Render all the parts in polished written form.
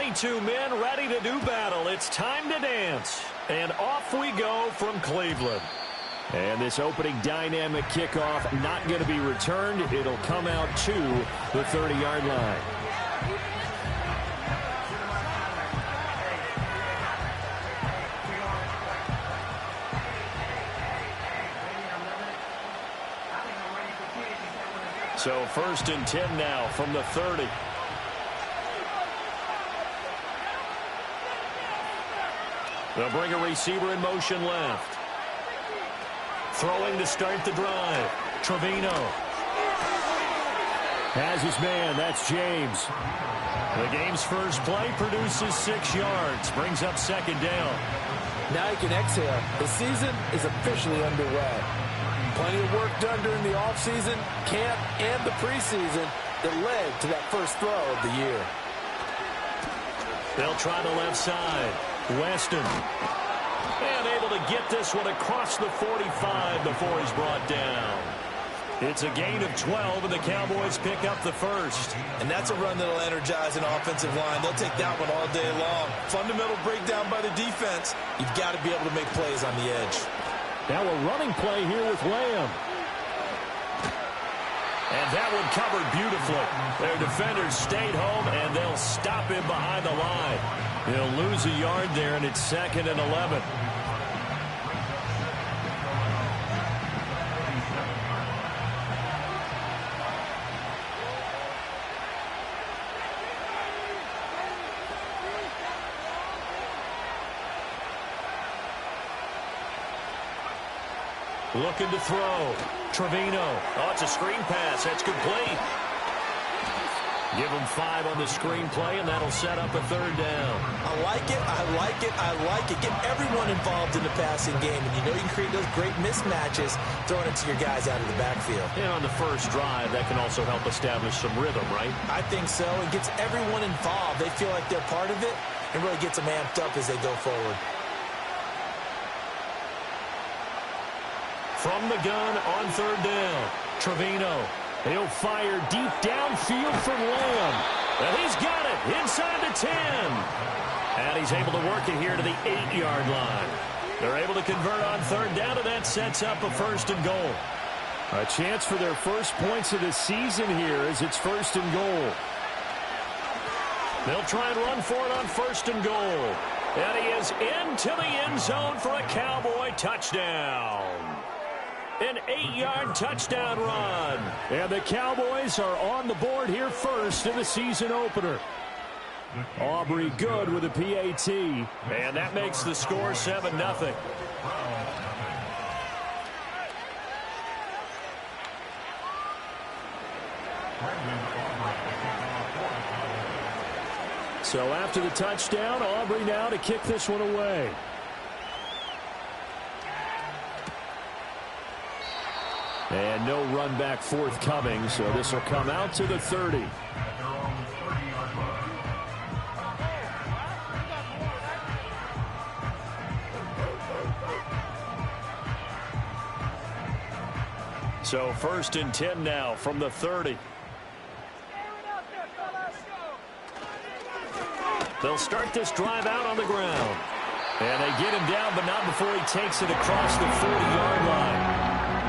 22 men ready to do battle. It's time to dance. And off we go from Cleveland. And this opening dynamic kickoff not going to be returned. It'll come out to the 30-yard line. So 1st and 10 now from the 30. They'll bring a receiver in motion left. Throwing to start the drive. Trevino has his man. That's James. The game's first play produces 6 yards. Brings up 2nd down. Now you can exhale. The season is officially underway. Plenty of work done during the offseason, camp, and the preseason that led to that first throw of the year. They'll try the left side. Weston. And able to get this one across the 45 before he's brought down. It's a gain of 12, and the Cowboys pick up the first. And that's a run that'll energize an offensive line. They'll take that one all day long. Fundamental breakdown by the defense. You've got to be able to make plays on the edge. Now a running play here with Lamb. And that one covered beautifully. Their defenders stayed home, and they'll stop him behind the line. He'll lose a yard there, and it's 2nd and 11. Looking to throw. Trevino. Oh, it's a screen pass. That's complete. Give him 5 on the screen play, and that'll set up a 3rd down. I like it. I like it. I like it. Get everyone involved in the passing game, and you know you can create those great mismatches throwing it to your guys out of the backfield. And on the first drive, that can also help establish some rhythm, right? I think so. It gets everyone involved. They feel like they're part of it, and really gets them amped up as they go forward. From the gun on 3rd down. Trevino. He'll fire deep downfield for Lamb. And he's got it inside the 10. And he's able to work it here to the 8-yard line. They're able to convert on 3rd down, and that sets up a 1st and goal. A chance for their first points of the season here as it's 1st and goal. They'll try and run for it on 1st and goal. And he is into the end zone for a Cowboy touchdown. An 8-yard touchdown run. And the Cowboys are on the board here first in the season opener. Aubrey good with a PAT. And that makes the score 7-0. So after the touchdown, Aubrey now to kick this one away. And no run back forthcoming, so this will come out to the 30. So 1st and 10 now from the 30. They'll start this drive out on the ground. And they get him down, but not before he takes it across the 40-yard line.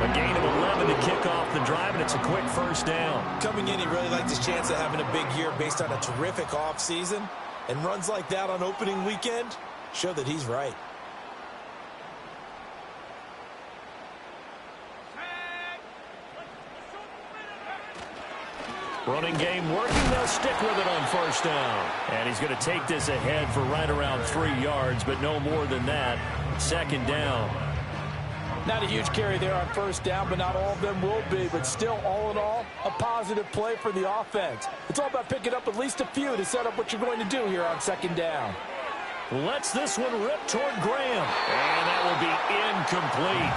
A gain of 11 to kick off the drive, and it's a quick 1st down. Coming in, he really liked his chance of having a big year based on a terrific offseason. And runs like that on opening weekend show that he's right. Running game working. They'll stick with it on 1st down. And he's going to take this ahead for right around 3 yards, but no more than that. 2nd down. Not a huge carry there on 1st down, but not all of them will be. But still, all in all, a positive play for the offense. It's all about picking up at least a few to set up what you're going to do here on 2nd down. Lets this one rip toward Graham. And that will be incomplete.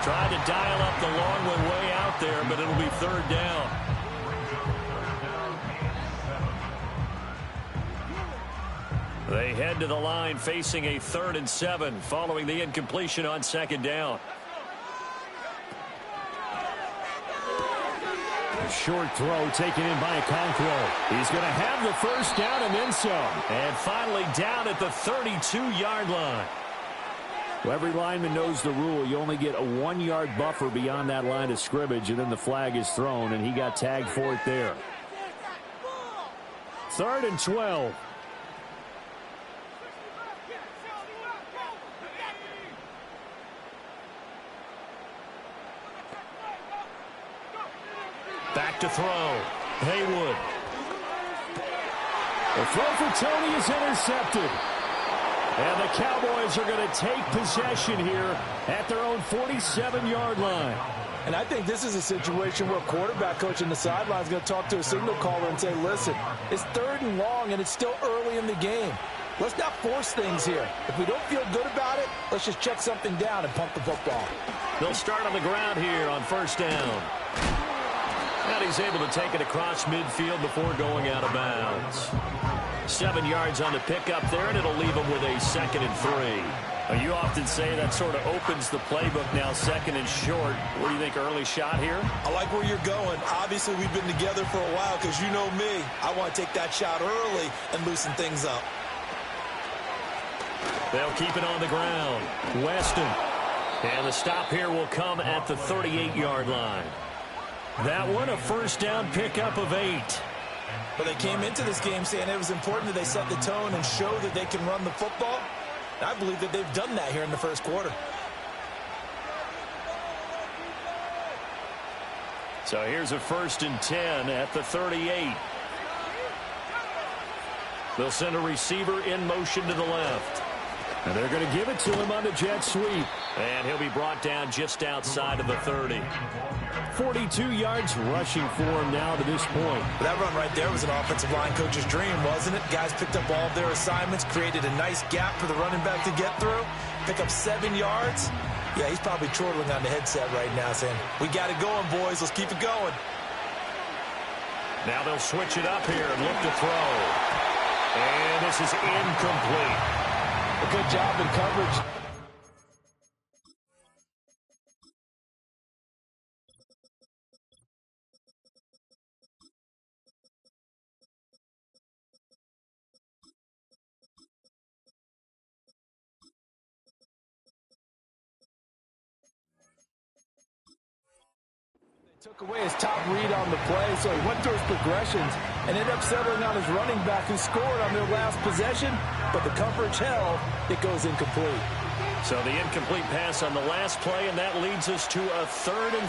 Tried to dial up the long one way out there, but it'll be 3rd down. They head to the line facing a 3rd and 7 following the incompletion on 2nd down. Short throw taken in by Okonkwo. He's going to have the first down and then some. And finally down at the 32-yard line. Well, every lineman knows the rule. You only get a 1-yard buffer beyond that line of scrimmage, and then the flag is thrown, and he got tagged for it there. 3rd and 12. Back to throw. Haywood. The throw for Tony is intercepted. And the Cowboys are going to take possession here at their own 47-yard line. And I think this is a situation where a quarterback coach on the sideline is going to talk to a signal caller and say, listen, it's 3rd and long and it's still early in the game. Let's not force things here. If we don't feel good about it, let's just check something down and pump the football. They'll start on the ground here on 1st down. And he's able to take it across midfield before going out of bounds. 7 yards on the pickup there, and it'll leave him with a 2nd and 3. You often say that sort of opens the playbook now, 2nd and short. What do you think, early shot here? I like where you're going. Obviously, we've been together for a while because you know me. I want to take that shot early and loosen things up. They'll keep it on the ground. Weston. And the stop here will come at the 38-yard line. That one, a 1st down pickup of 8. But they came into this game saying it was important that they set the tone and show that they can run the football. And I believe that they've done that here in the 1st quarter. So here's a 1st and 10 at the 38. They'll send a receiver in motion to the left. And they're going to give it to him on the jet sweep. And he'll be brought down just outside of the 30. 42 yards rushing for him now to this point. That run right there was an offensive line coach's dream, wasn't it? Guys picked up all of their assignments, created a nice gap for the running back to get through, pick up 7 yards. Yeah, he's probably chortling on the headset right now saying, we got it going, boys. Let's keep it going. Now they'll switch it up here and look to throw. And this is incomplete. A good job in coverage. Took away his top read on the play, so he went through his progressions and ended up settling on his running back who scored on their last possession, but the coverage held. It goes incomplete. So the incomplete pass on the last play, and that leads us to a 3rd and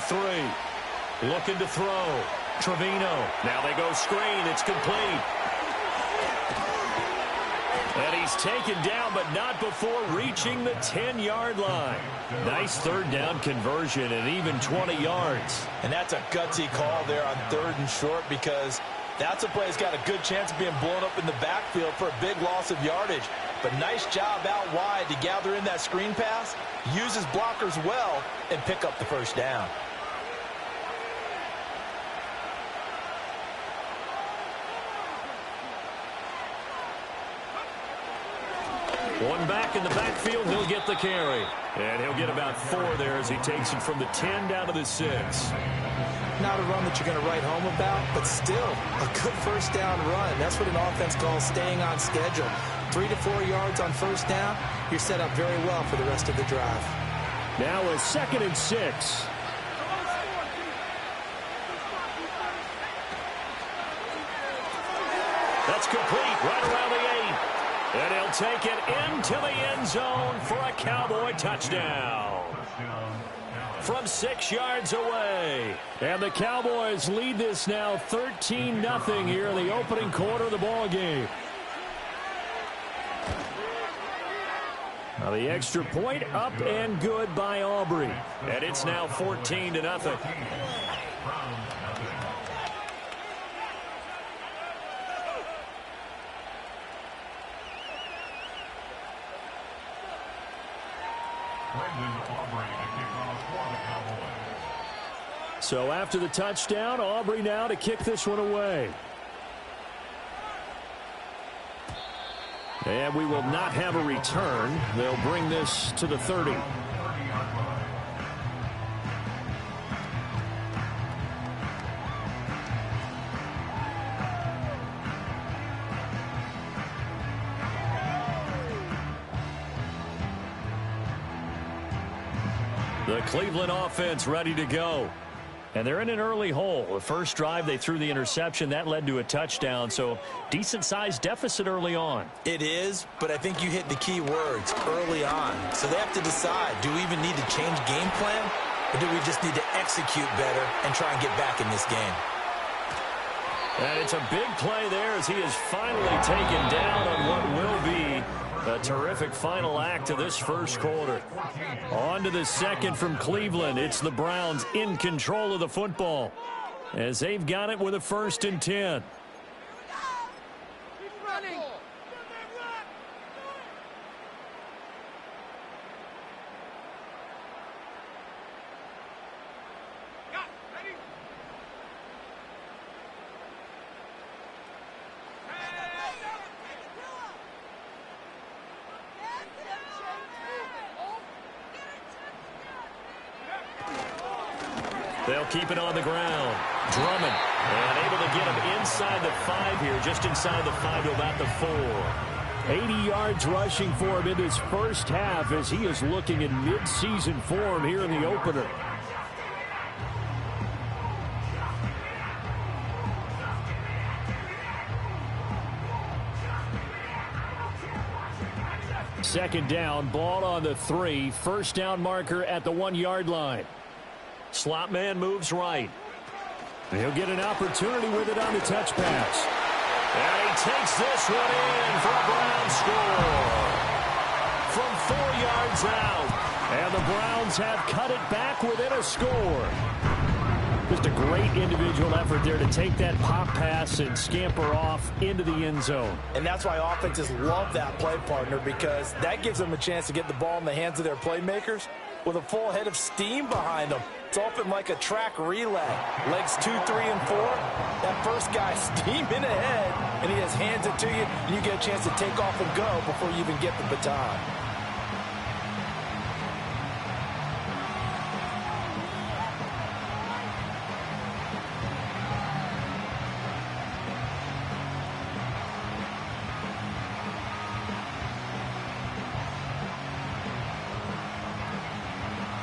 3. Looking to throw. Trevino. Now they go screen. It's complete. And he's taken down, but not before reaching the 10-yard line. Nice 3rd down conversion and even 20 yards. And that's a gutsy call there on 3rd and short because that's a play that's got a good chance of being blown up in the backfield for a big loss of yardage. But nice job out wide to gather in that screen pass, use his blockers well, and pick up the 1st down. One back in the backfield, he'll get the carry. And he'll get about 4 there as he takes it from the 10 down to the 6. Not a run that you're going to write home about, but still a good 1st down run. That's what an offense calls staying on schedule. 3 to 4 yards on 1st down, you're set up very well for the rest of the drive. Now a 2nd and 6. That's complete right around the 8. And he'll take it into the end zone for a Cowboy touchdown. From 6 yards away. And the Cowboys lead this now 13-0 here in the opening quarter of the ball game. Now the extra point up and good by Aubrey. And it's now 14-0. So after the touchdown, Aubrey now to kick this one away. And we will not have a return. They'll bring this to the 30. The Cleveland offense ready to go. And they're in an early hole. The first drive, they threw the interception. That led to a touchdown, so decent-sized deficit early on. It is, but I think you hit the key words, early on. So they have to decide, do we even need to change game plan, or do we just need to execute better and try and get back in this game? And it's a big play there as he is finally taken down on what will be a terrific final act of this first quarter. On to the second from Cleveland. It's the Browns in control of the football as they've got it with a 1st and 10. They'll keep it on the ground. Drummond, and able to get him inside the 5 here, just inside the 5 to about the 4. 80 yards rushing for him in this first half as he is looking in mid-season form here in the opener. Second down, ball on the 3. First down marker at the 1-yard line. Slot man moves right. He'll get an opportunity with it on the touch pass. And he takes this one in for a Brown score. From 4 yards out. And the Browns have cut it back within a score. Just a great individual effort there to take that pop pass and scamper off into the end zone. And that's why offenses love that play, partner, because that gives them a chance to get the ball in the hands of their playmakers with a full head of steam behind them. It's often like a track relay. Legs 2, 3, and 4. That first guy steaming ahead, and he just hands it to you, and you get a chance to take off and go before you even get the baton.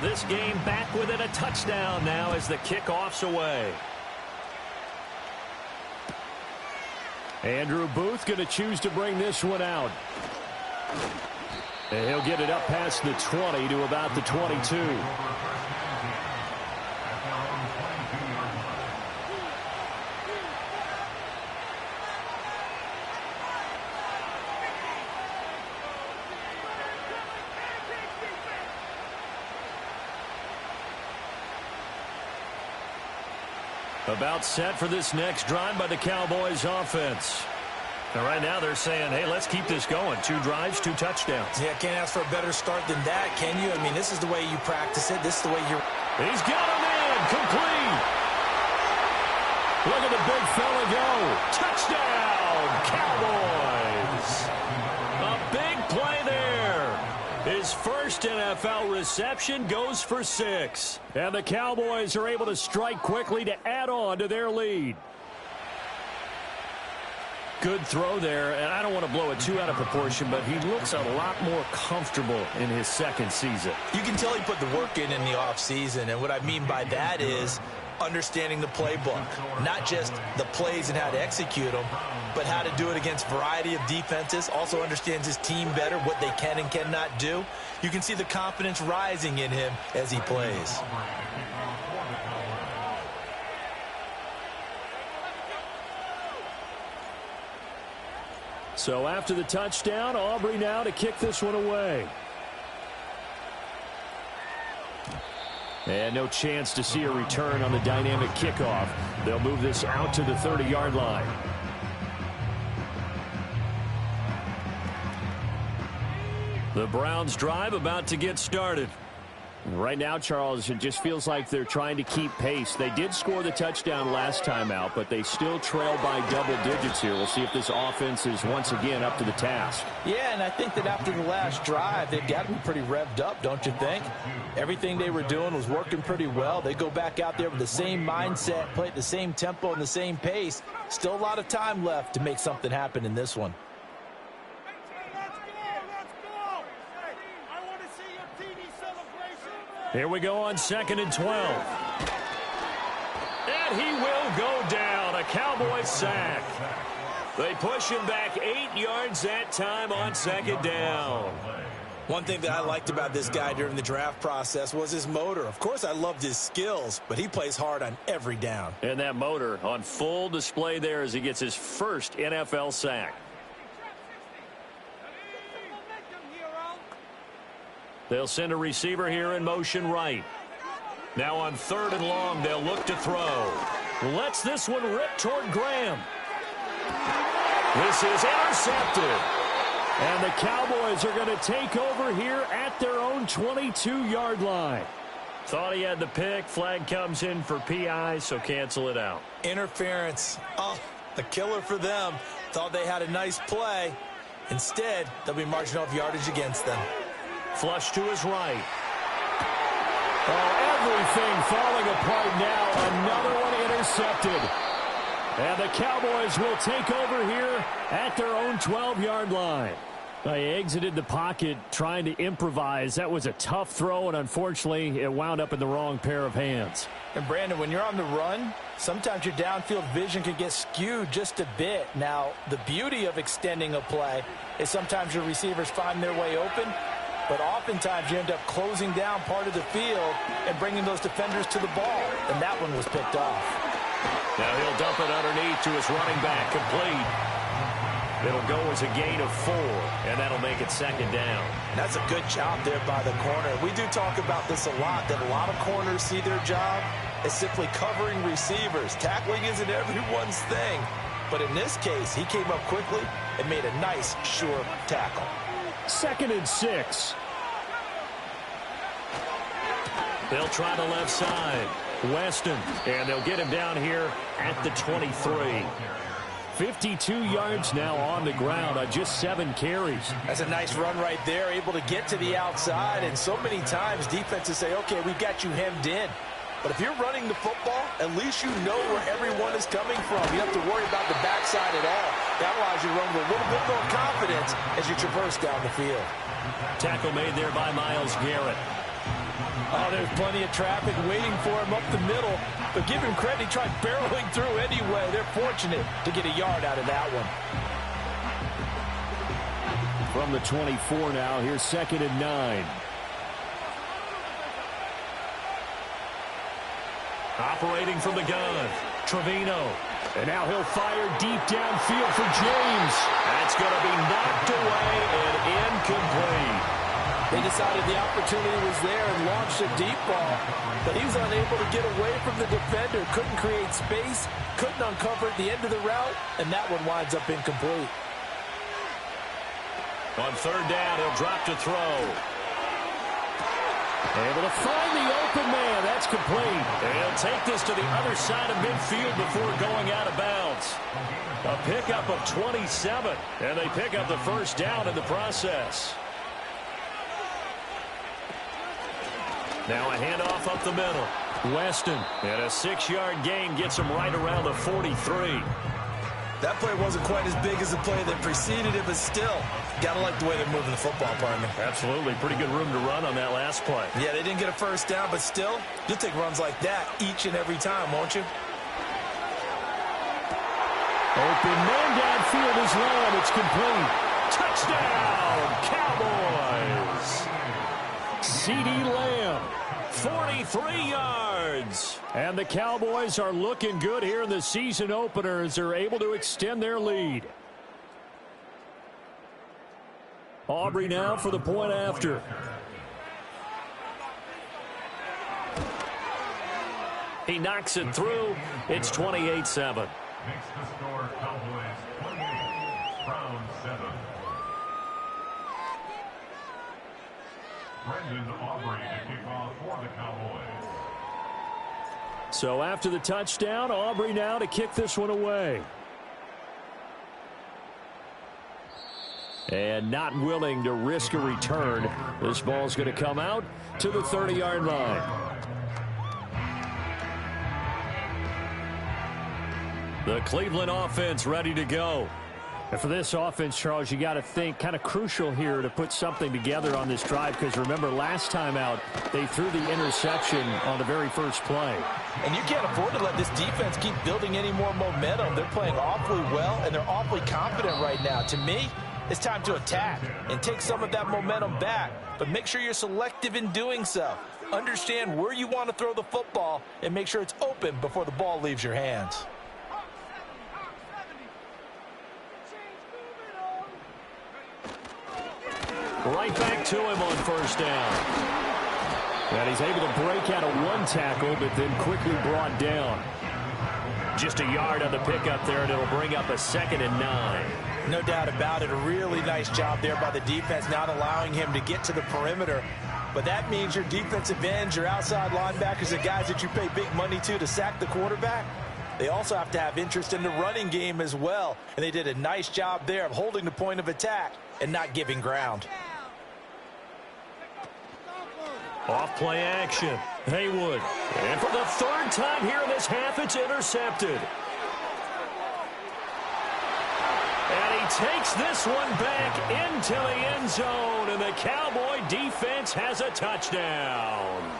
This game back within a touchdown now as the kickoff's away. Andrew Booth going to choose to bring this one out. And he'll get it up past the 20 to about the 22. About set for this next drive by the Cowboys offense. And right now they're saying, hey, let's keep this going. 2 drives, 2 touchdowns. Yeah, can't ask for a better start than that, can you? I mean, this is the way you practice it. This is the way you're... He's got him in. Complete. Look at the big fella go. Touchdown, Cowboys. A big play there. His first NFL reception goes for 6. And the Cowboys are able to strike quickly to add on to their lead. Good throw there, and I don't want to blow it too out of proportion, but he looks a lot more comfortable in his second season. You can tell he put the work in the offseason, and what I mean by that is understanding the playbook. Not just the plays and how to execute them, but how to do it against a variety of defenses. Also understands his team better, what they can and cannot do. You can see the confidence rising in him as he plays. So after the touchdown, Aubrey now to kick this one away. And no chance to see a return on the dynamic kickoff. They'll move this out to the 30-yard line. The Browns drive about to get started. Right now, Charles, it just feels like they're trying to keep pace. They did score the touchdown last time out, but they still trail by double digits here. We'll see if this offense is once again up to the task. Yeah, and I think that after the last drive, they've got to be pretty revved up, don't you think? Everything they were doing was working pretty well. They go back out there with the same mindset, play at the same tempo and the same pace. Still a lot of time left to make something happen in this one. Here we go on 2nd and 12. And he will go down. A Cowboys sack. They push him back 8 yards that time on 2nd down. One thing that I liked about this guy during the draft process was his motor. Of course, I loved his skills, but he plays hard on every down. And that motor on full display there as he gets his first NFL sack. They'll send a receiver here in motion right. Now on 3rd and long, they'll look to throw. Lets this one rip toward Graham. This is intercepted. And the Cowboys are going to take over here at their own 22-yard line. Thought he had the pick. Flag comes in for PI, so cancel it out. Interference. Oh, a killer for them. Thought they had a nice play. Instead, they'll be marching off yardage against them. Flush to his right. Oh, everything falling apart now. Another one intercepted. And the Cowboys will take over here at their own 12-yard line. They exited the pocket trying to improvise. That was a tough throw, and unfortunately, it wound up in the wrong pair of hands. And, Brandon, when you're on the run, sometimes your downfield vision can get skewed just a bit. Now, the beauty of extending a play is sometimes your receivers find their way open, but oftentimes you end up closing down part of the field and bringing those defenders to the ball, and that one was picked off. Now he'll dump it underneath to his running back, complete. It'll go as a gain of 4, and that'll make it 2nd down. That's a good job there by the corner. We do talk about this a lot, that a lot of corners see their job as simply covering receivers. Tackling isn't everyone's thing, but in this case, he came up quickly and made a nice, sure tackle. 2nd and 6. They'll try the left side. Weston, and they'll get him down here at the 23. 52 yards now on the ground on just 7 carries. That's a nice run right there, able to get to the outside, and so many times defenses say, okay, we've got you hemmed in. But if you're running the football, at least you know where everyone is coming from. You don't have to worry about the backside at all. That allows you to run with a little bit more confidence as you traverse down the field. Tackle made there by Myles Garrett. Oh, there's plenty of traffic waiting for him up the middle. But give him credit, he tried barreling through anyway. They're fortunate to get a yard out of that one. From the 24 now, here's 2nd and 9. Operating from the gun, Trevino. And now he'll fire deep downfield for James. That's going to be knocked away and incomplete. They decided the opportunity was there and launched a deep ball. But he was unable to get away from the defender. Couldn't create space. Couldn't uncover at the end of the route. And that one winds up incomplete. On 3rd down, he'll drop to throw. Able to find the open man. That's complete. And he'll take this to the other side of midfield before going out of bounds. A pickup of 27. And they pick up the 1st down in the process. Now a handoff up the middle. Weston, and a 6-yard gain gets him right around the 43. That play wasn't quite as big as the play that preceded it, but still, got to like the way they're moving the football, partner. Absolutely. Pretty good room to run on that last play. Yeah, they didn't get a 1st down, but still, you'll take runs like that each and every time, won't you? Open man downfield is Lamb. It's complete. Touchdown, Cowboys. CeeDee Lamb, 43 yards. And the Cowboys are looking good here in the season opener as they're able to extend their lead. Aubrey now for the point after. He knocks it through. It's 28-7. Makes the score Cowboys 28, round 7. Brendan Aubrey to kick off for the Cowboys. So after the touchdown, Aubrey now to kick this one away. And not willing to risk a return. This ball's going to come out to the 30-yard line. The Cleveland offense ready to go. And for this offense, Charles, you got to think kind of crucial here to put something together on this drive, because remember last time out they threw the interception on the very first play. And you can't afford to let this defense keep building any more momentum. They're playing awfully well, and they're awfully confident right now. To me, it's time to attack and take some of that momentum back, but make sure you're selective in doing so. Understand where you want to throw the football and make sure it's open before the ball leaves your hands. Right back to him on first down. And he's able to break out of one tackle, but then quickly brought down. Just a yard on the pickup there, and it'll bring up a 2nd and 9. No doubt about it. A really nice job there by the defense, not allowing him to get to the perimeter. But that means your defensive ends, your outside linebackers, the guys that you pay big money to sack the quarterback, they also have to have interest in the running game as well. And they did a nice job there of holding the point of attack and not giving ground. Off play action. Haywood. And for the 3rd time here in this half, it's intercepted. And he takes this one back into the end zone, and the Cowboy defense has a touchdown.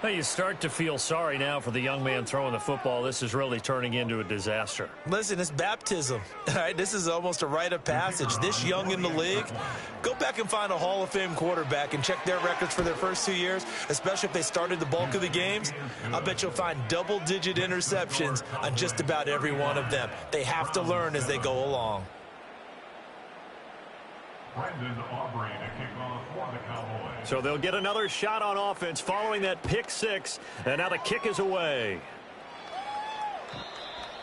Well, you start to feel sorry now for the young man throwing the football. This is really turning into a disaster. Listen, it's baptism. All right, this is almost a rite of passage. This young in the league, go back and find a Hall of Fame quarterback and check their records for their first 2 years, especially if they started the bulk of the games. I bet you'll find double-digit interceptions on just about every one of them. They have to learn as they go along. Brendan Aubrey to kick off for the Cowboys. So they'll get another shot on offense following that pick 6, and now the kick is away.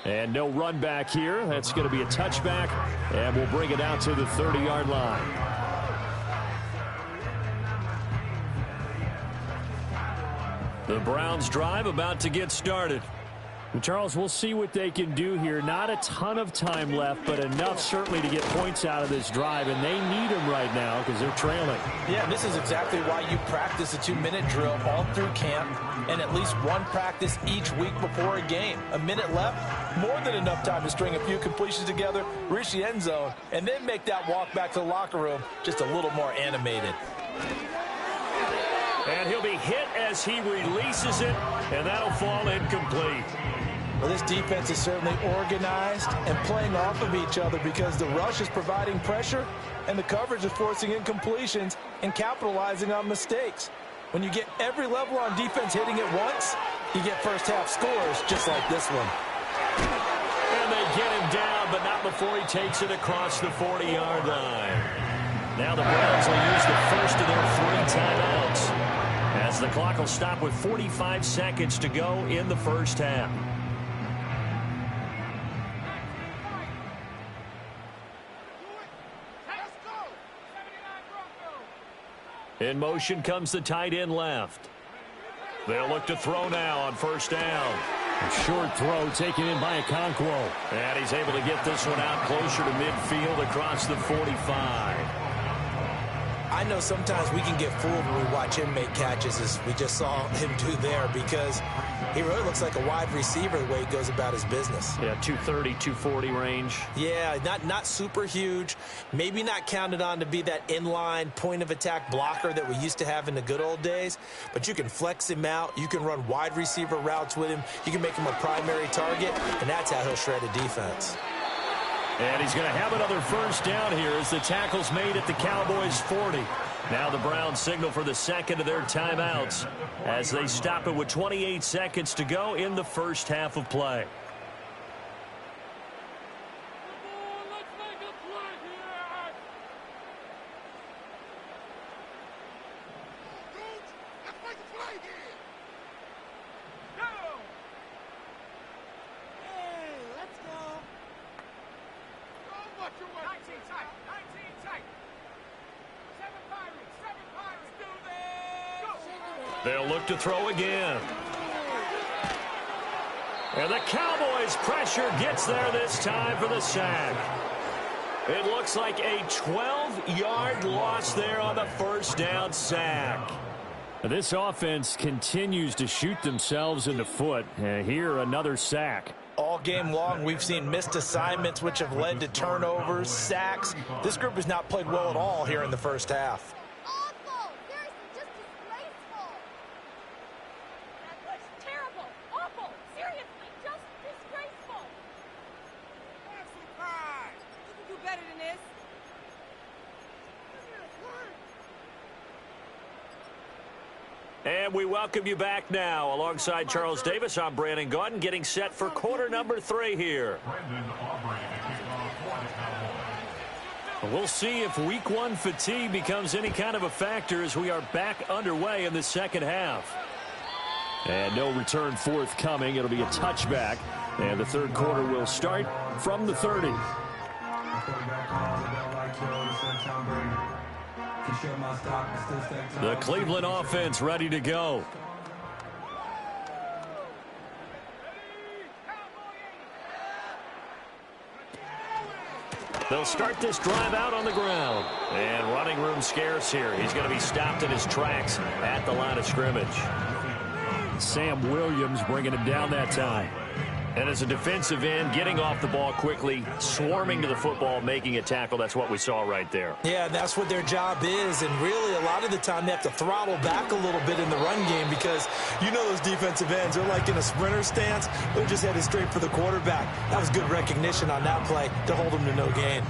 And no run back here. That's going to be a touchback, and we'll bring it out to the 30-yard line. The Browns drive about to get started. Charles, we'll see what they can do here. Not a ton of time left, but enough certainly to get points out of this drive, and they need them right now because they're trailing. Yeah, this is exactly why you practice a 2-minute drill all through camp and at least one practice each week before a game. A minute left, more than enough time to string a few completions together, reach the end zone, and then make that walk back to the locker room just a little more animated. And he'll be hit as he releases it, and that'll fall incomplete. Well, this defense is certainly organized and playing off of each other because the rush is providing pressure and the coverage is forcing incompletions and capitalizing on mistakes. When you get every level on defense hitting at once, you get first-half scores just like this one. And they get him down, but not before he takes it across the 40-yard line. Now the Browns will use the first of their 3 timeouts, as the clock will stop with 45 seconds to go in the first half. In motion comes the tight end left. They'll look to throw now on first down. A short throw taken in by Okonkwo. And he's able to get this one out closer to midfield across the 45. I know sometimes we can get fooled when we watch him make catches, as we just saw him do there, because he really looks like a wide receiver the way he goes about his business. Yeah, 230, 240 range. Yeah, not super huge. Maybe not counted on to be that inline point-of-attack blocker that we used to have in the good old days, but you can flex him out. You can run wide receiver routes with him. You can make him a primary target, and that's how he'll shred a defense. And he's going to have another first down here as the tackle's made at the Cowboys 40. Now the Browns signal for the second of their timeouts as they stop it with 28 seconds to go in the first half of play. They'll look to throw again. And the Cowboys' pressure gets there this time for the sack. It looks like a 12-yard loss there on the first down sack. This offense continues to shoot themselves in the foot. Here, another sack. All game long, we've seen missed assignments, which have led to turnovers, sacks. This group has not played well at all here in the first half. Awful! Seriously, just disgraceful! That's terrible! Awful! Seriously, just disgraceful! Have some pride! You can do better than this. And we welcome you back now. Alongside Charles Davis, I'm Brandon Gaudin, getting set for quarter number 3 here. We'll see if week 1 fatigue becomes any kind of a factor as we are back underway in the second half. And no return forthcoming. It'll be a touchback. And the third quarter will start from the 30. The Cleveland offense ready to go. They'll start this drive out on the ground. And running room scarce here. He's going to be stopped in his tracks at the line of scrimmage. Sam Williams bringing him down that time. And as a defensive end, getting off the ball quickly, swarming to the football, making a tackle. That's what we saw right there. Yeah, that's what their job is. And really, a lot of the time, they have to throttle back a little bit in the run game because you know those defensive ends, they're like in a sprinter stance. They're just headed straight for the quarterback. That was good recognition on that play to hold him to no gain.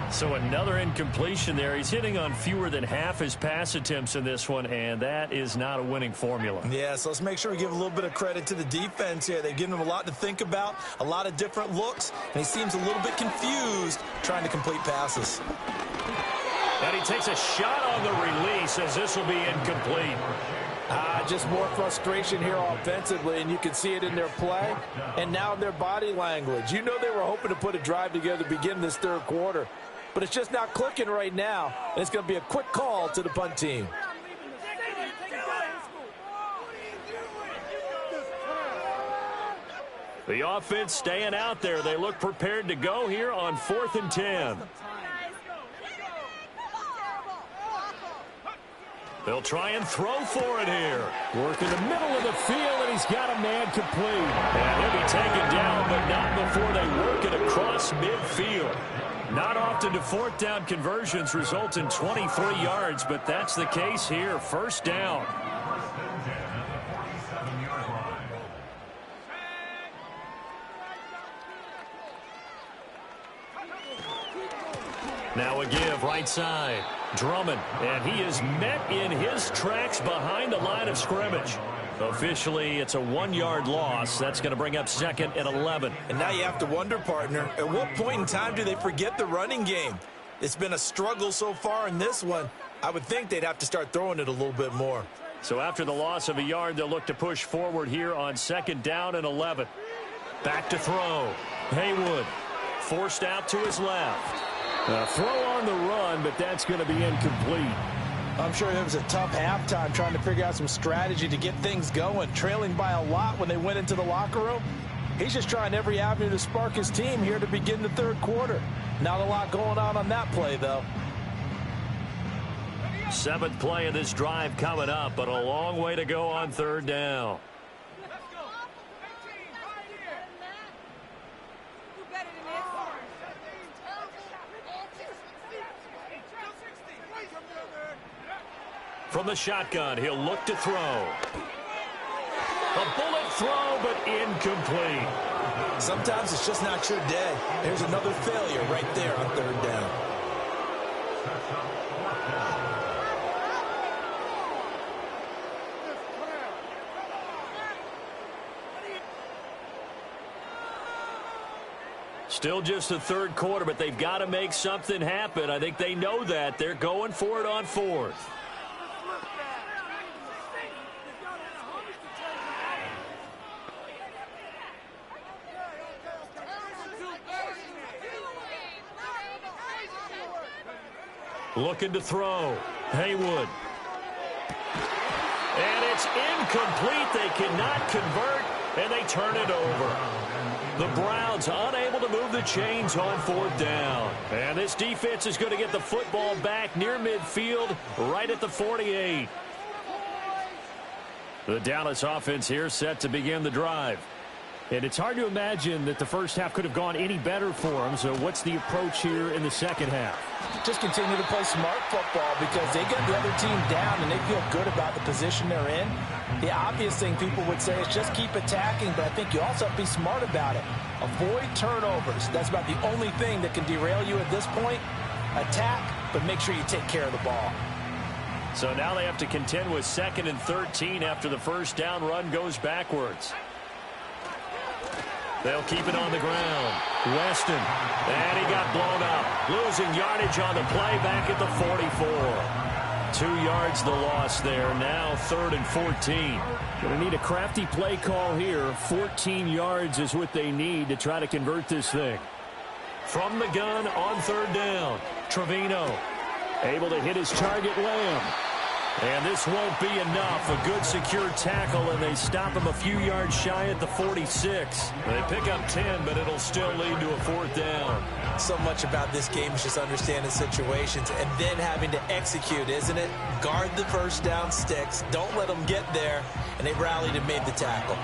So another incompletion there. He's hitting on fewer than half his pass attempts in this one, and that is not a winning formula. Yeah, so let's make sure we give a little bit of credit to the defense here. They've given him a lot to think about, a lot of different looks, and he seems a little bit confused trying to complete passes. And he takes a shot on the release as this will be incomplete. Just more frustration here offensively, and you can see it in their play and now in their body language. You know they were hoping to put a drive together to begin this third quarter, but it's just not clicking right now, and it's going to be a quick call to the punt team. The offense staying out there. They look prepared to go here on 4th and 10. They'll try and throw for it here. Work in the middle of the field, and he's got a man complete. And he'll be taken down, but not before they work it across midfield. Not often do 4th down conversions result in 23 yards, but that's the case here. First down. Now a give right side. Drummond, and he is met in his tracks behind the line of scrimmage. Officially, it's a 1-yard loss. That's going to bring up 2nd and 11. And now you have to wonder, partner, at what point in time do they forget the running game? It's been a struggle so far in this one. I would think they'd have to start throwing it a little bit more. So after the loss of a yard, they'll look to push forward here on 2nd down and 11. Back to throw. Haywood forced out to his left. A throw on the run, but that's going to be incomplete. I'm sure it was a tough halftime trying to figure out some strategy to get things going, trailing by a lot when they went into the locker room. He's just trying every avenue to spark his team here to begin the third quarter. Not a lot going on that play, though. 7th play of this drive coming up, but a long way to go on 3rd down. From the shotgun, he'll look to throw. A bullet throw, but incomplete. Sometimes it's just not your day. There's another failure right there on 3rd down. Still just the third quarter, but they've got to make something happen. I think they know that. They're going for it on 4th. Looking to throw. Haywood. And it's incomplete. They cannot convert, and they turn it over. The Browns unable to move the chains on 4th down. And this defense is going to get the football back near midfield, right at the 48. The Dallas offense here set to begin the drive. And it's hard to imagine that the first half could have gone any better for them. So what's the approach here in the second half? Just continue to play smart football because they get the other team down and they feel good about the position they're in. The obvious thing people would say is just keep attacking, but I think you also have to be smart about it. Avoid turnovers. That's about the only thing that can derail you at this point. Attack, but make sure you take care of the ball. So now they have to contend with 2nd and 13 after the first down run goes backwards. They'll keep it on the ground. Weston. And he got blown up. Losing yardage on the play back at the 44. 2 yards the loss there. Now 3rd and 14. Going to need a crafty play call here. 14 yards is what they need to try to convert this thing. From the gun on 3rd down. Trevino able to hit his target, Lamb. And this won't be enough. A good secure tackle, and they stop him a few yards shy at the 46. They pick up 10, but it'll still lead to a 4th down. So much about this game is just understanding situations and then having to execute, isn't it? Guard the first down sticks. Don't let them get there. And they rallied and made the tackle.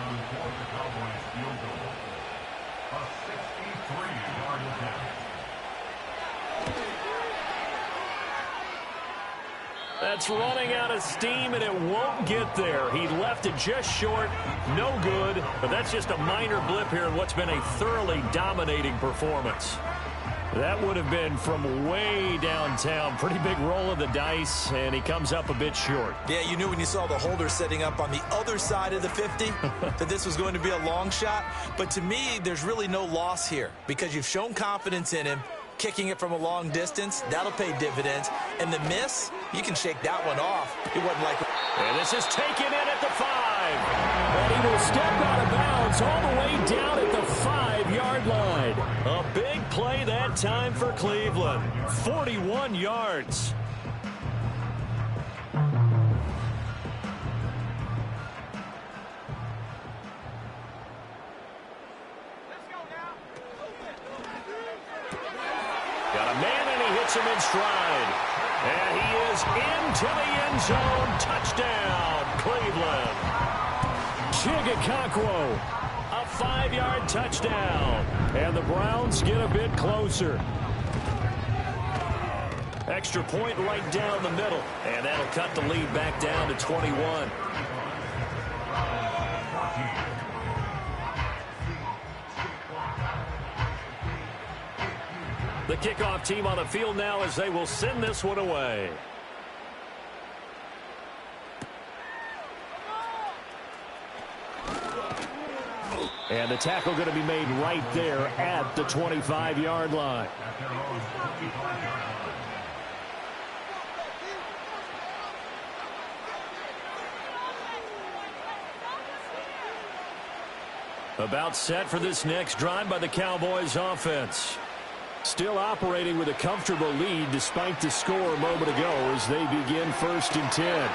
That's running out of steam, and it won't get there. He left it just short. No good. But that's just a minor blip here in what's been a thoroughly dominating performance. That would have been from way downtown. Pretty big roll of the dice, and he comes up a bit short. Yeah, you knew when you saw the holder setting up on the other side of the 50 that this was going to be a long shot. But to me, there's really no loss here because you've shown confidence in him. Kicking it from a long distance, that'll pay dividends. And the miss, you can shake that one off. It wasn't like... And this is taken in at the 5. And he will step out of bounds all the way down at the 5-yard line. A big play that time for Cleveland. 41 yards. Got a man, and he hits him in stride. And he is into the end zone. Touchdown, Cleveland. Chigakakwo, a 5-yard touchdown. And the Browns get a bit closer. Extra point right down the middle. And that'll cut the lead back down to 21. The kickoff team on the field now as they will send this one away. And the tackle going to be made right there at the 25-yard line. About set for this next drive by the Cowboys offense. Still operating with a comfortable lead despite the score a moment ago as they begin 1st and 10.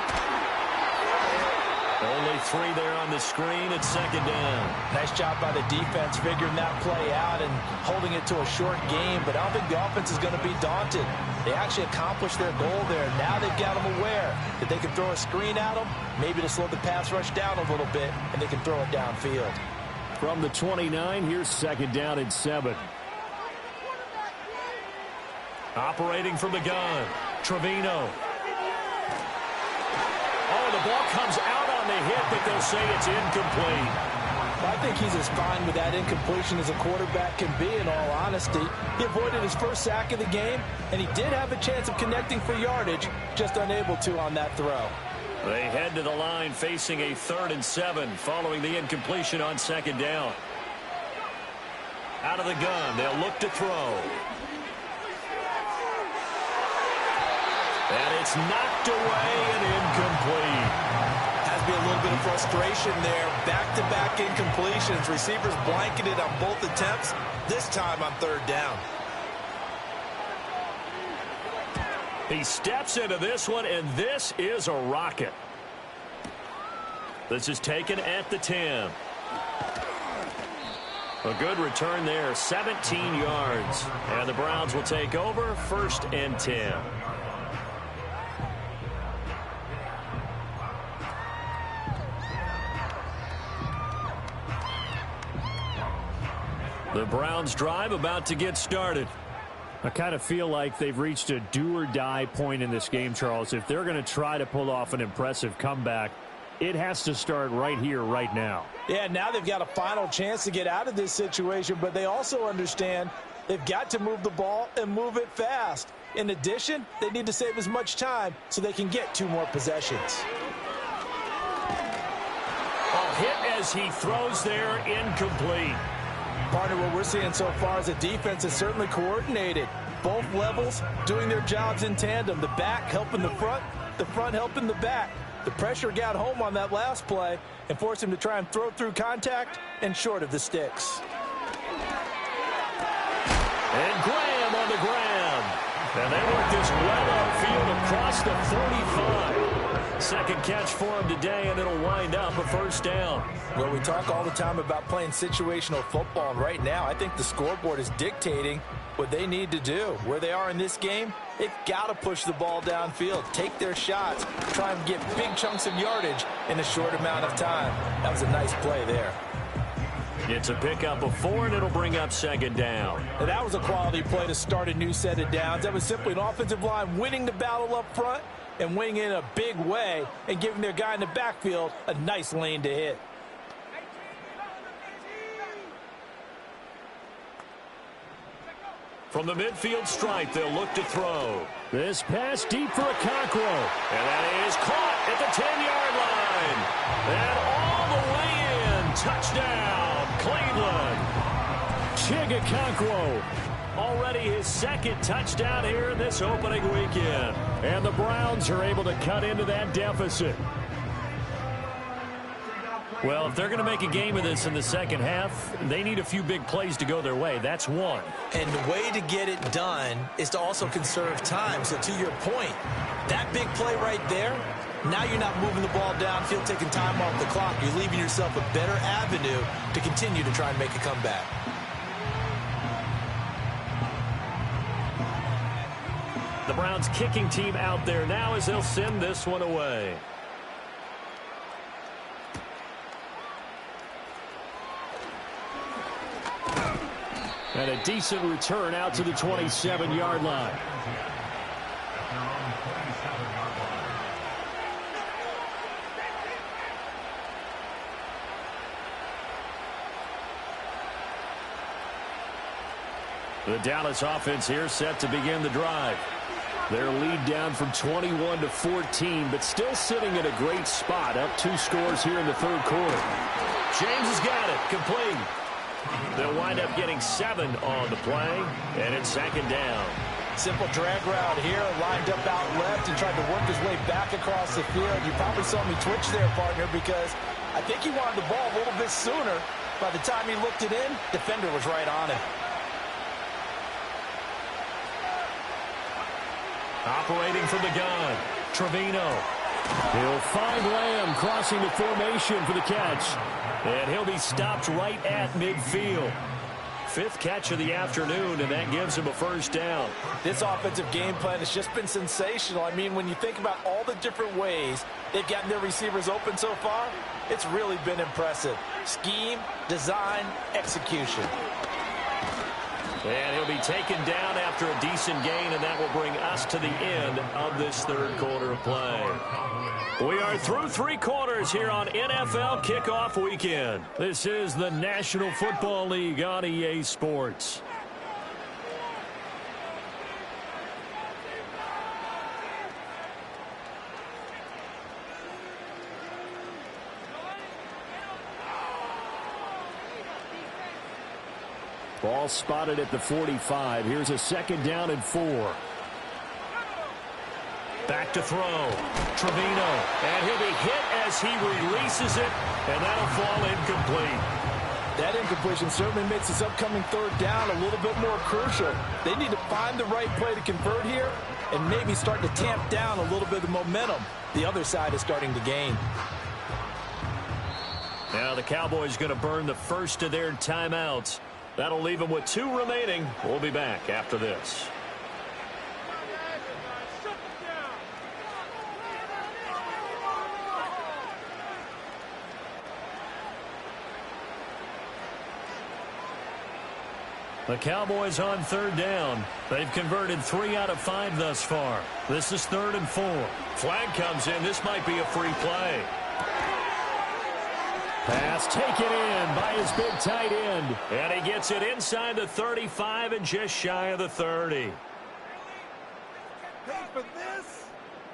Only 3 there on the screen at 2nd down. Nice job by the defense figuring that play out and holding it to a short game, but I don't think the offense is going to be daunted. They actually accomplished their goal there. Now they've got them aware that they can throw a screen at them, maybe to slow the pass rush down a little bit, and they can throw it downfield. From the 29, here's 2nd down and 7. Operating from the gun, Trevino. Oh, the ball comes out on the hit, but they'll say it's incomplete. I think he's as fine with that incompletion as a quarterback can be, in all honesty. He avoided his first sack of the game, and he did have a chance of connecting for yardage, just unable to on that throw. They head to the line facing a 3rd and 7 following the incompletion on 2nd down. Out of the gun, they'll look to throw. And it's knocked away and incomplete. Has to be a little bit of frustration there. Back-to-back incompletions. Receivers blanketed on both attempts, this time on 3rd down. He steps into this one, and this is a rocket. This is taken at the 10. A good return there, 17 yards. And the Browns will take over, 1st and 10. The Browns drive about to get started. I kind of feel like they've reached a do-or-die point in this game, Charles. If they're going to try to pull off an impressive comeback, it has to start right here, right now. Yeah, now they've got a final chance to get out of this situation, but they also understand they've got to move the ball and move it fast. In addition, they need to save as much time so they can get 2 more possessions. A hit as he throws there, incomplete. Partner, what we're seeing so far is a defense is certainly coordinated. Both levels doing their jobs in tandem. The back helping the front helping the back. The pressure got home on that last play and forced him to try and throw through contact and short of the sticks. And Graham on the ground. And they work this well upfield across the 45. Second catch for him today, and it'll wind up a first down. Well, we talk all the time about playing situational football, and right now I think the scoreboard is dictating what they need to do. Where they are in this game, they've got to push the ball downfield, take their shots, try and get big chunks of yardage in a short amount of time. That was a nice play there. It's a pickup of 4, and it'll bring up second down. And that was a quality play to start a new set of downs. That was simply an offensive line winning the battle up front and winning in a big way and giving their guy in the backfield a nice lane to hit. From the midfield stripe, they'll look to throw. This pass deep for Okonkwo. And that is caught at the 10-yard line. And all the way in. Touchdown, Cleveland. Chig Okonkwo. Already his second touchdown here in this opening weekend. And the Browns are able to cut into that deficit. Well, if they're going to make a game of this in the second half, they need a few big plays to go their way. That's one. And the way to get it done is to also conserve time. So to your point, that big play right there, now you're not moving the ball downfield, taking time off the clock. You're leaving yourself a better avenue to continue to try and make a comeback. The Browns kicking team out there now as they'll send this one away. And a decent return out to the 27-yard line. The Dallas offense here set to begin the drive. Their lead down from 21 to 14, but still sitting in a great spot, up 2 scores here in the third quarter. James has got it, complete. They'll wind up getting 7 on the play, and it's second down. Simple drag route here, lined up out left and tried to work his way back across the field. You probably saw me twitch there, partner, because I think he wanted the ball a little bit sooner. By the time he looked it in, defender was right on him. Operating from the gun, Trevino. He'll find Lamb crossing the formation for the catch. And he'll be stopped right at midfield. 5th catch of the afternoon, and that gives him a first down. This offensive game plan has just been sensational. I mean, when you think about all the different ways they've gotten their receivers open so far, it's really been impressive. Scheme, design, execution. And he'll be taken down after a decent gain, and that will bring us to the end of this third quarter of play. We are through 3 quarters here on NFL Kickoff Weekend. This is the National Football League on EA Sports. Ball spotted at the 45. Here's a second down and 4. Back to throw. Trevino. And he'll be hit as he releases it, and that'll fall incomplete. That incompletion certainly makes this upcoming third down a little bit more crucial. They need to find the right play to convert here and maybe start to tamp down a little bit of momentum the other side is starting to gain. Now the Cowboys going to burn the first of their timeouts. That'll leave them with 2 remaining. We'll be back after this. The Cowboys on third down. They've converted 3 out of 5 thus far. This is 3rd and 4. Flag comes in. This might be a free play. Pass taken in by his big tight end. And he gets it inside the 35 and just shy of the 30.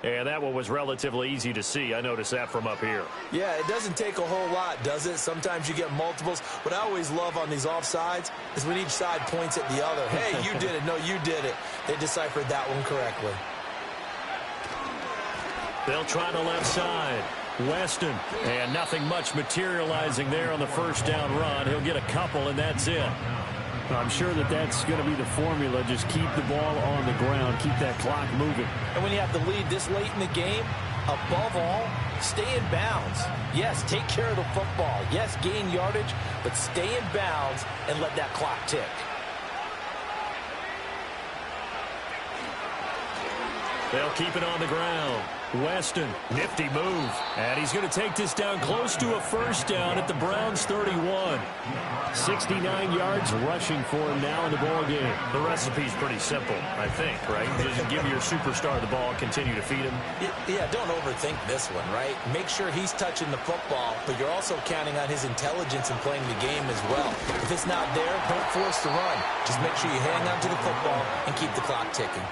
And that one was relatively easy to see. I noticed that from up here. Yeah, it doesn't take a whole lot, does it? Sometimes you get multiples. What I always love on these offsides is when each side points at the other. Hey, you did it. No, you did it. They deciphered that one correctly. They'll try the left side. Weston. And nothing much materializing there on the first down run. He'll get a couple, and that's it. I'm sure that's going to be the formula. Just keep the ball on the ground. Keep that clock moving. And when you have the lead this late in the game, above all, stay in bounds. Yes, take care of the football. Yes, gain yardage, but stay in bounds and let that clock tick. They'll keep it on the ground. Weston, nifty move. And he's going to take this down close to a first down at the Browns' 31. 69 yards rushing for him now in the ball game. The recipe's pretty simple, I think, right? Just give your superstar the ball, continue to feed him. Yeah, don't overthink this one, right? Make sure he's touching the football, but you're also counting on his intelligence in playing the game as well. If it's not there, don't force the run. Just make sure you hang on to the football and keep the clock ticking.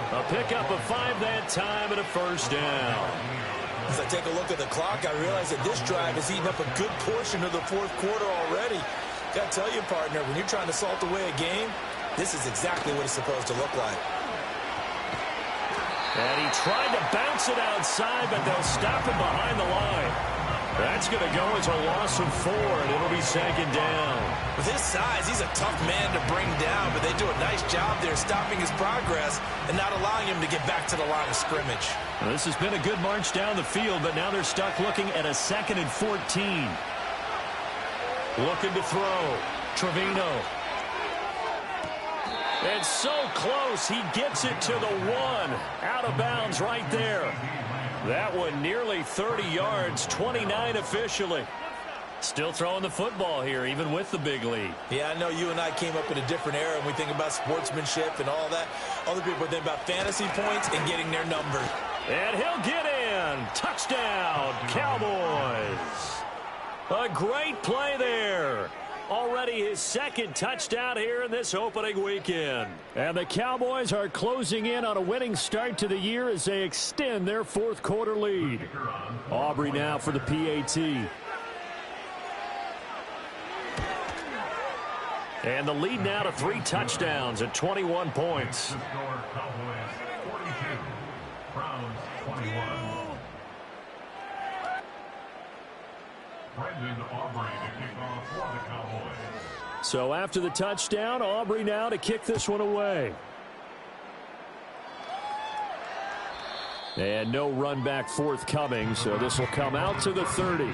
A pickup of 5 that time and a first down. As I take a look at the clock, I realize that this drive has eaten up a good portion of the fourth quarter already. Got to tell you, partner, when you're trying to salt away a game, this is exactly what it's supposed to look like. And he tried to bounce it outside, but they'll stop him behind the line. That's going to go as a loss of 4, and it'll be 2nd down. With his size, he's a tough man to bring down, but they do a nice job there stopping his progress and not allowing him to get back to the line of scrimmage. Well, this has been a good march down the field, but now they're stuck looking at a 2nd and 14. Looking to throw. Trevino. And so close, he gets it to the 1. Out of bounds right there. That one nearly 30 yards, 29 officially. Still throwing the football here, even with the big lead. Yeah, I know you and I came up in a different era, and we think about sportsmanship and all that. Other people think about fantasy points and getting their number. And he'll get in. Touchdown, Cowboys. A great play there. Already his 2nd touchdown here in this opening weekend. And the Cowboys are closing in on a winning start to the year as they extend their fourth quarter lead. Aubrey now for the PAT. And the lead now to 3 touchdowns at 21 points. Cowboys 42, Browns 21. Brendan Aubrey to kick off for the Cowboys. So after the touchdown, Aubrey now to kick this one away. And no run back forthcoming, so this will come out to the 30.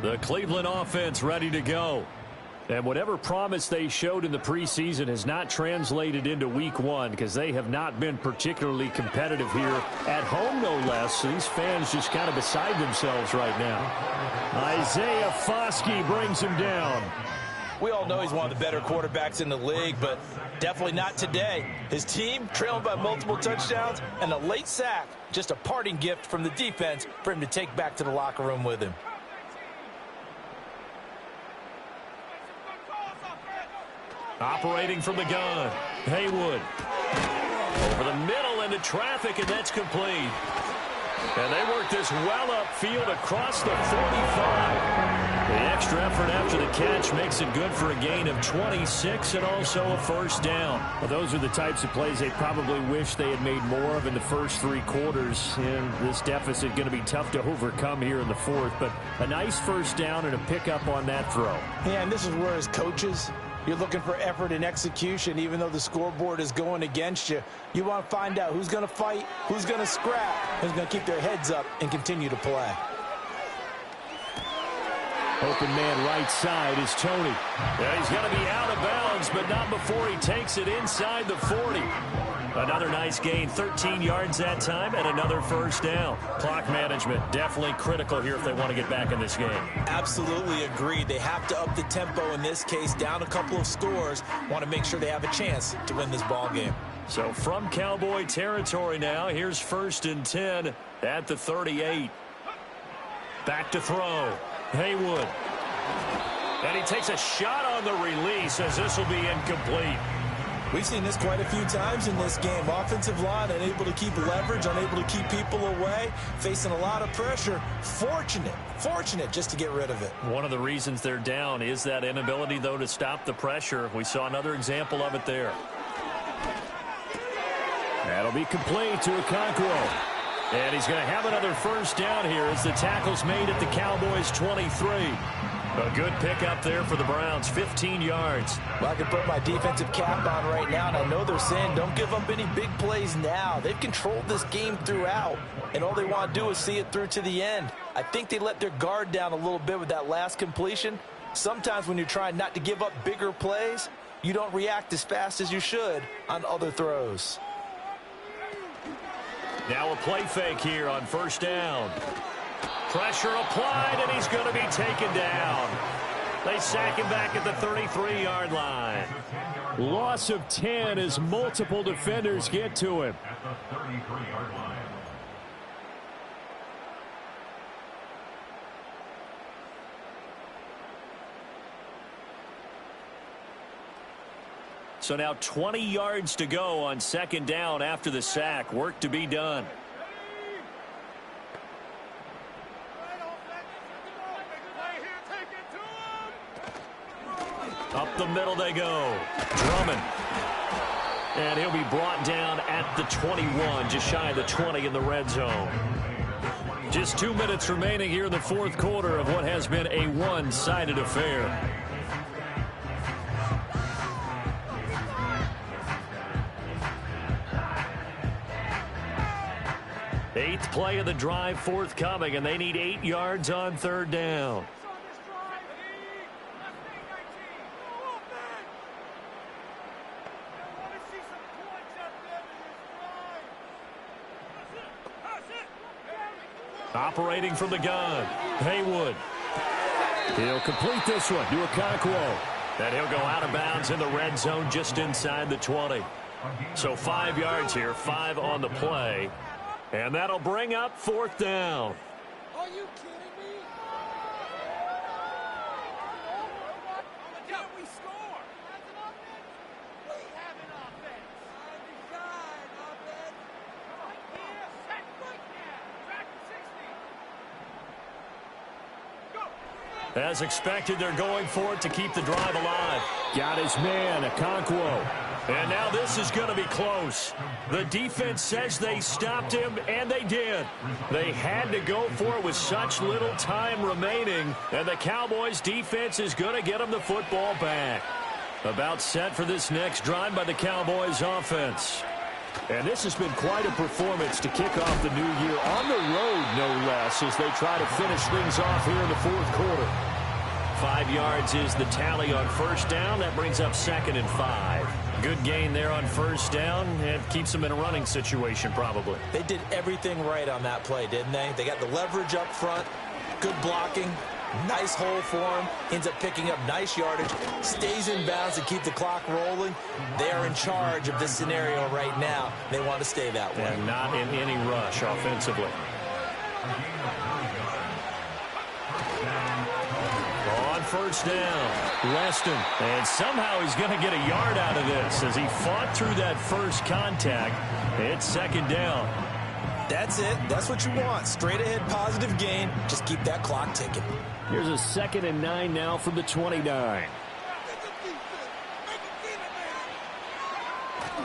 The Cleveland offense ready to go. And whatever promise they showed in the preseason has not translated into week 1 because they have not been particularly competitive here at home, no less. So these fans just kind of beside themselves right now. Isaiah Foskey brings him down. We all know he's one of the better quarterbacks in the league, but definitely not today. His team trailing by multiple touchdowns and a late sack, just a parting gift from the defense for him to take back to the locker room with him. Operating from the gun, Haywood. Over the middle into traffic, and that's complete. And they work this well upfield across the 45. The extra effort after the catch makes it good for a gain of 26 and also a first down. Well, those are the types of plays they probably wish they had made more of in the first 3 quarters. And this deficit going to be tough to overcome here in the fourth. But a nice first down and a pickup on that throw. Yeah, and this is where as coaches, you're looking for effort and execution. Even though the scoreboard is going against you, you want to find out who's going to fight, who's going to scrap, who's going to keep their heads up and continue to play. Open man right side is Tony. Yeah, he's going to be out of bounds, but not before he takes it inside the 40. Another nice gain, 13 yards that time, and another first down. Clock management, definitely critical here if they want to get back in this game. Absolutely agreed. They have to up the tempo in this case, down a couple of scores. Want to make sure they have a chance to win this ball game. So from Cowboy territory now, here's 1st and 10 at the 38. Back to throw. Haywood. And he takes a shot on the release as this will be incomplete. We've seen this quite a few times in this game. Offensive line unable to keep leverage, unable to keep people away, facing a lot of pressure. Fortunate just to get rid of it. One of the reasons they're down is that inability, though, to stop the pressure. We saw another example of it there. That'll be complete to Okonkwo. And he's going to have another first down here as the tackle's made at the Cowboys 23. A good pickup there for the Browns, 15 yards. Well, I can put my defensive cap on right now, and I know they're saying don't give up any big plays now. They've controlled this game throughout, and all they want to do is see it through to the end. I think they let their guard down a little bit with that last completion. Sometimes when you're trying not to give up bigger plays, you don't react as fast as you should on other throws. Now a play fake here on first down. Pressure applied, and he's going to be taken down. They sack him back at the 33-yard line. Loss of 10 as multiple defenders get to him. At the 33-yard line. So now 20 yards to go on 2nd down after the sack. Work to be done. Up the middle they go. Drummond. And he'll be brought down at the 21, just shy of the 20 in the red zone. Just 2 minutes remaining here in the 4th quarter of what has been a one-sided affair. Eighth play of the drive forthcoming, and they need 8 yards on 3rd down. Operating from the gun, Haywood. He'll complete this one to Okonkwo. And he'll go out of bounds in the red zone just inside the 20. So 5 yards here, 5 on the play. And that'll bring up 4th down. Are you kidding me? Can we score? We have an offense. Design offense. Right here, set right now. Track 60. Go. As expected, they're going for it to keep the drive alive. Got his man, Okonkwo. And now this is going to be close. The defense says they stopped him, and they did. They had to go for it with such little time remaining, and the Cowboys defense is going to get them the football back. About set for this next drive by the Cowboys offense. And this has been quite a performance to kick off the new year on the road, no less, as they try to finish things off here in the 4th quarter. 5 yards is the tally on 1st down. That brings up 2nd and 5. Good gain there on 1st down. It keeps them in a running situation probably. They did everything right on that play, didn't they? They got the leverage up front, good blocking, nice hole for him, ends up picking up nice yardage, stays in bounds to keep the clock rolling. They are in charge of this scenario right now. They want to stay that way. And not in any rush offensively. On 1st down, Weston. And somehow he's going to get a yard out of this as he fought through that first contact. It's 2nd down. That's it. That's what you want. Straight ahead positive gain. Just keep that clock ticking. Here's a 2nd and 9 now from the 29.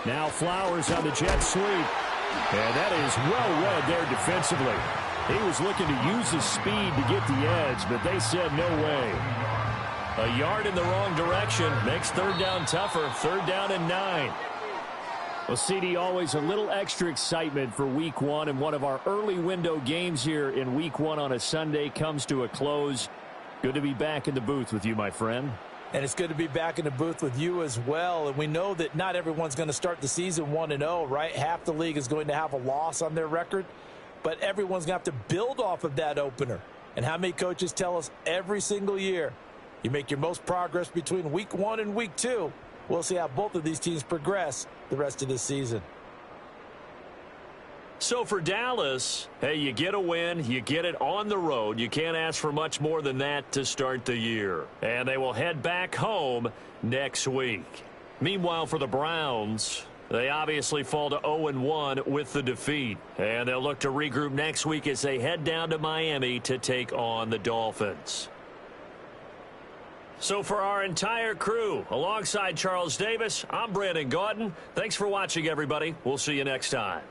Now Flowers on the jet sweep. And that is well read there defensively. He was looking to use his speed to get the edge, but they said no way. A yard in the wrong direction makes 3rd down tougher. 3rd down and 9. Well, CD, always a little extra excitement for Week 1, and one of our early window games here in Week 1 on a Sunday comes to a close. Good to be back in the booth with you, my friend. And it's good to be back in the booth with you as well. And we know that not everyone's going to start the season 1-0, right? Half the league is going to have a loss on their record. But everyone's going to have to build off of that opener. And how many coaches tell us every single year, you make your most progress between week 1 and week 2. We'll see how both of these teams progress the rest of this season. So for Dallas, hey, you get a win, you get it on the road. You can't ask for much more than that to start the year. And they will head back home next week. Meanwhile, for the Browns, they obviously fall to 0-1 with the defeat. And they'll look to regroup next week as they head down to Miami to take on the Dolphins. So for our entire crew, alongside Charles Davis, I'm Brandon Gaudin. Thanks for watching, everybody. We'll see you next time.